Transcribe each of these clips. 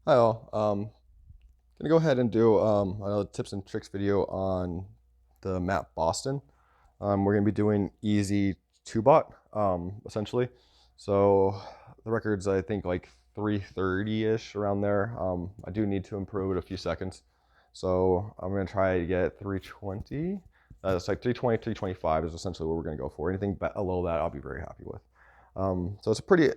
Hi all. Gonna go ahead and do a tips and tricks video on the map Boston. We're gonna be doing easy two bot essentially. So the record's I think like 330-ish around there. I do need to improve it a few seconds. So I'm gonna try to get 320. It's like 320, 325 is essentially what we're gonna go for. Anything below that, I'll be very happy with. So it's a pretty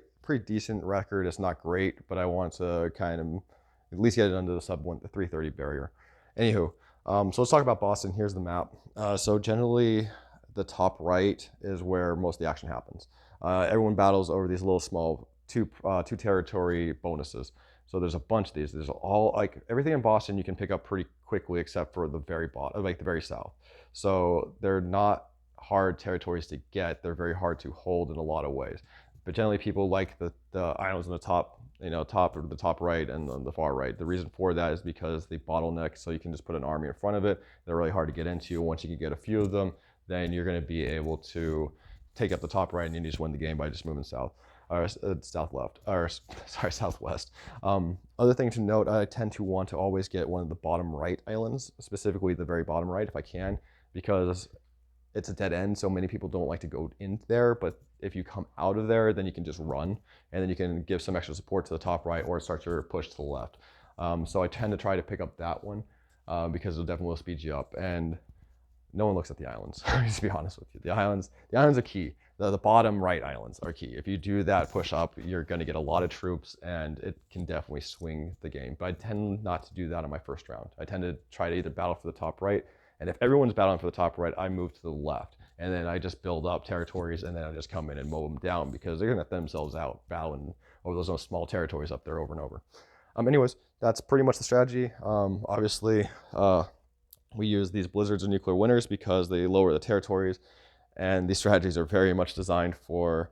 decent record. It's not great, but I want to kind of at least get it under the the 330 barrier. Anywho, so let's talk about Boston. Here's the map. So generally, the top right is where most of the action happens. Everyone battles over these little small two territory bonuses. So there's a bunch of these. There's all like everything in Boston you can pick up pretty quickly except for the very bottom, like the very south. So they're not hard territories to get. They're very hard to hold in a lot of ways. But generally, people like the islands in the top, top or the top right and the far right. The reason for that is because they bottleneck, so you can just put an army in front of it. They're really hard to get into. Once you can get a few of them, then you're going to be able to take up the top right, and you just win the game by just moving south or south left or sorry southwest. Other thing to note, I tend to want to always get one of the bottom right islands, specifically the very bottom right if I can, because it's a dead end, so many people don't like to go in there. But if you come out of there, then you can just run, and then you can give some extra support to the top right or start your push to the left. So I tend to try to pick up that one because it'll definitely speed you up. And no one looks at the islands. To be honest with you, the islands are key. The bottom right islands are key. If you do that push up, you're going to get a lot of troops, and it can definitely swing the game. But I tend not to do that on my first round. I tend to try to either battle for the top right, and if everyone's battling for the top right, I move to the left, and then I just build up territories, and then I just come in and mow them down because they're going to themselves out battling over those small territories up there over and over. Anyways, that's pretty much the strategy. Obviously, we use these blizzards of nuclear winters because they lower the territories, and these strategies are very much designed for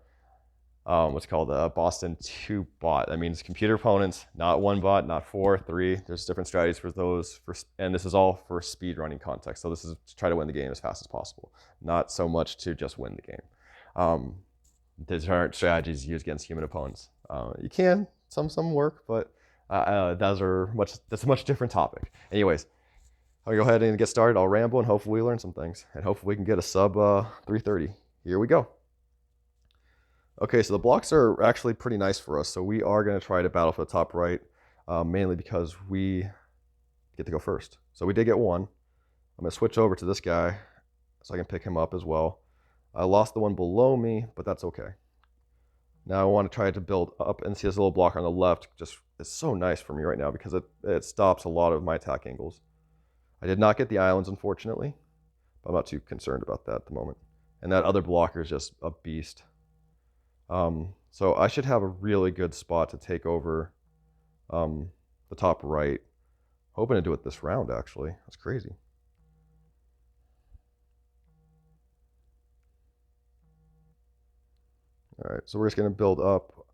what's called a Boston 2 bot. That means computer opponents, not one bot, not four, three. There's different strategies for those, and this is all for speed running context. So this is to try to win the game as fast as possible, not so much to just win the game. Um, these aren't strategies used against human opponents. You can, some work, but that's a much different topic. Anyways, I'll go ahead and get started. I'll ramble and hopefully we learn some things. And hopefully we can get a sub 330. Here we go. Okay, so the blocks are actually pretty nice for us. So we are going to try to battle for the top right, mainly because we get to go first. So we did get one. I'm going to switch over to this guy so I can pick him up as well. I lost the one below me, but that's okay. Now I want to try to build up and see this little blocker on the left. Just it's so nice for me right now because it stops a lot of my attack angles. I did not get the islands, unfortunately, but I'm not too concerned about that at the moment. And that other blocker is just a beast. So I should have a really good spot to take over the top right. Hoping to do it this round, actually. That's crazy. All right, so we're just going to build up.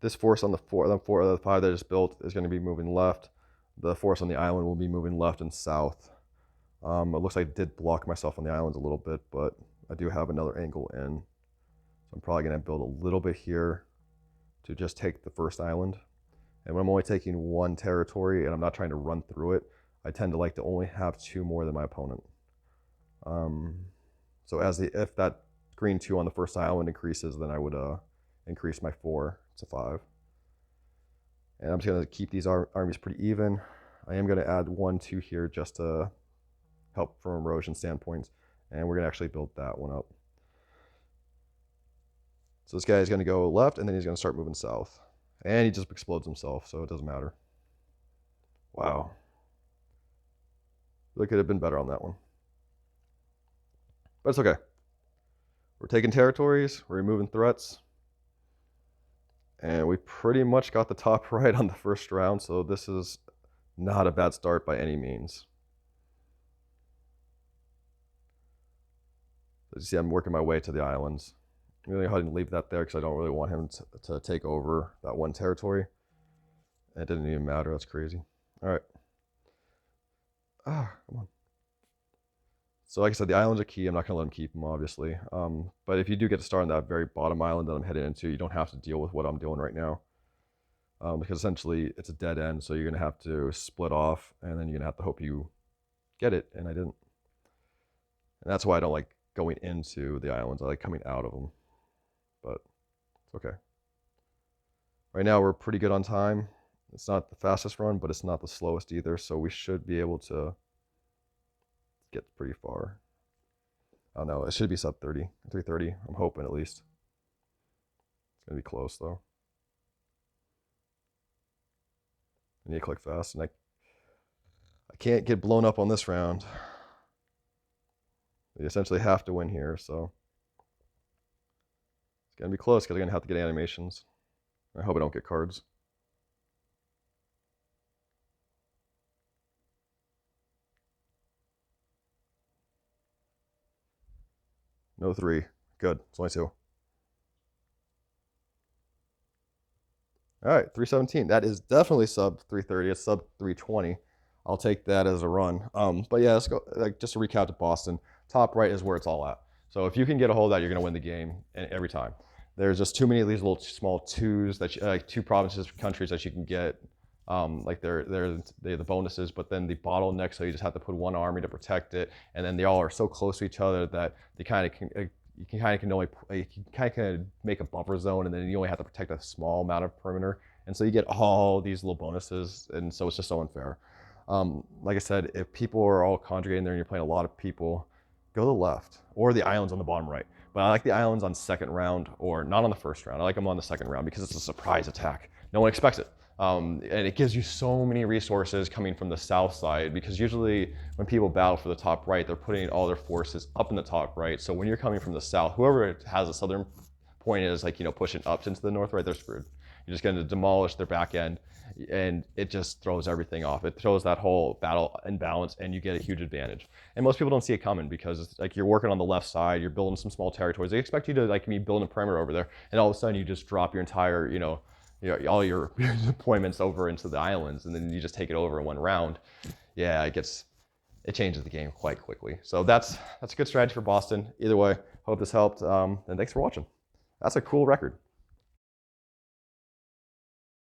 This force on the five that I just built is going to be moving left. The force on the island will be moving left and south. It looks like I did block myself on the islands a little bit, but I do have another angle in. So I'm probably going to build a little bit here to just take the first island. And when I'm only taking one territory and I'm not trying to run through it, I tend to like to only have two more than my opponent. So if that green 2 on the first island increases, then I would increase my 4 to 5. And I'm just going to keep these armies pretty even. I am going to add 1, 2 here just to help from erosion standpoints. And we're going to actually build that one up. So this guy is going to go left, and then he's going to start moving south. And he just explodes himself, so it doesn't matter. Wow. Really could have been better on that one. But it's okay. We're taking territories, we're removing threats. And we pretty much got the top right on the first round, so this is not a bad start by any means. As you see, I'm working my way to the islands. I'm really hard to leave that there because I don't really want him to take over that one territory. It didn't even matter. That's crazy. All right. Come on. So like I said, the islands are key. I'm not going to let him keep them, obviously. But if you do get to start on that very bottom island that I'm headed into, you don't have to deal with what I'm doing right now. because essentially it's a dead end. So you're going to have to split off, and then you're going to have to hope you get it. And I didn't. And that's why I don't like going into the islands. I like coming out of them. But it's okay. Right now we're pretty good on time. It's not the fastest run, but it's not the slowest either. So we should be able to get pretty far. I don't know. It should be sub 30, 3:30. I'm hoping at least. It's going to be close though. I need to click fast, and I can't get blown up on this round. We essentially have to win here, so it's going to be close because I'm going to have to get animations. I hope I don't get cards. No 3. Good. It's only 2. All right, 317. That is definitely sub 330. It's sub 320. I'll take that as a run. But yeah, let's go. Like, just to recap to Boston, top right is where it's all at. So if you can get a hold of that, you're going to win the game every time. There's just too many of these little small twos that like 2 provinces, countries that you can get. Like they're the bonuses, but then the bottleneck. So you just have to put 1 army to protect it, and then they all are so close to each other that they kind of can. You can make a buffer zone, and then you only have to protect a small amount of perimeter, and so you get all these little bonuses, and so it's just so unfair. Like I said, if people are all conjugating there and you're playing a lot of people, go to the left or the islands on the bottom right. But I like the islands on second round, or not on the first round. I like them on the second round because it's a surprise attack. No one expects it. And it gives you so many resources coming from the south side, because usually when people battle for the top right, they're putting all their forces up in the top right. So when you're coming from the south, whoever has a southern point is like, pushing up into the north right, they're screwed. You're just going to demolish their back end, and it just throws everything off. It throws that whole battle in balance, and you get a huge advantage. And most people don't see it coming because it's like you're working on the left side, you're building some small territories. They expect you to like be building a perimeter over there, and all of a sudden you just drop your entire, all your deployments over into the islands, and then you just take it over in 1 round. Yeah, it changes the game quite quickly. So that's a good strategy for Boston. Either way, hope this helped, and thanks for watching. That's a cool record.